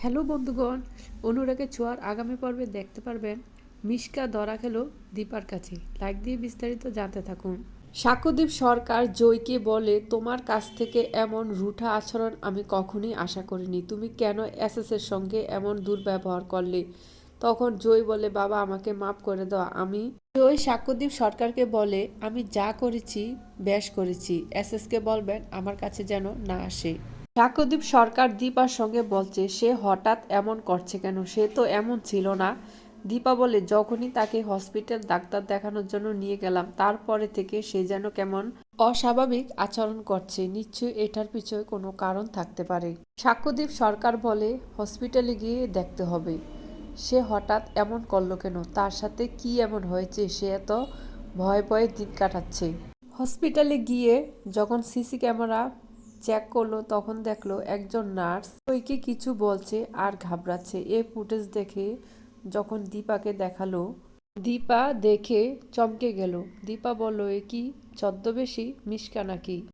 Hello বন্ধুগণ, অনুরাগের ছোঁয়ার আগামী পর্বে দেখতে পারবেন মিশকা ধরা খেল দীপার কাছে। লাইক দিয়ে বিস্তারিত জানতে থাকুন। সাক্ষ্যদীপ সরকার জয়কে বলে, তোমার কাছ থেকে এমন রুঠা আচরণ আমি কখনোই আশা করিনি। তুমি কেন এসএসের সঙ্গে এমন দুর্ব্যবহার করলে? তখন জয় বলে, বাবা আমাকে মাফ করে দাও। জয় সাক্ষ্যদীপ সরকারকে বলে, আমি যা করেছি বেশ করেছি, এসএসকে বলবেন আমার কাছে যেন না আসে। সাক্ষ্যদীপ সরকার দীপার সঙ্গে বলছে, সে হঠাৎ এমন করছে কেন, সে তো এমন ছিল না। দীপা বলে, যখনই তাকে হসপিটাল ডাক্তার দেখানোর জন্য নিয়ে গেলাম তারপরে থেকে সে যেন কেমন অস্বাভাবিক আচরণ করছে, নিশ্চয়ই এটার পিছনে কোনো কারণ থাকতে পারে। সাক্ষ্যদীপ সরকার বলে, হসপিটালে গিয়ে দেখতে হবে সে হঠাৎ এমন করলো কেন, তার সাথে কি এমন হয়েছে সে এত ভয়ে ভয়ে দিন কাটাচ্ছে। হসপিটালে গিয়ে যখন সিসি ক্যামেরা চেক করলো তখন দেখলো একজন নার্স ওইকে কিছু বলছে আর ঘাবড়াচ্ছে। এই ফুটেজ দেখে যখন দীপাকে দেখালো, দীপা দেখে চমকে গেল। দীপা বলল, এ কি ছদ্মবেশী মিশকা নাকি?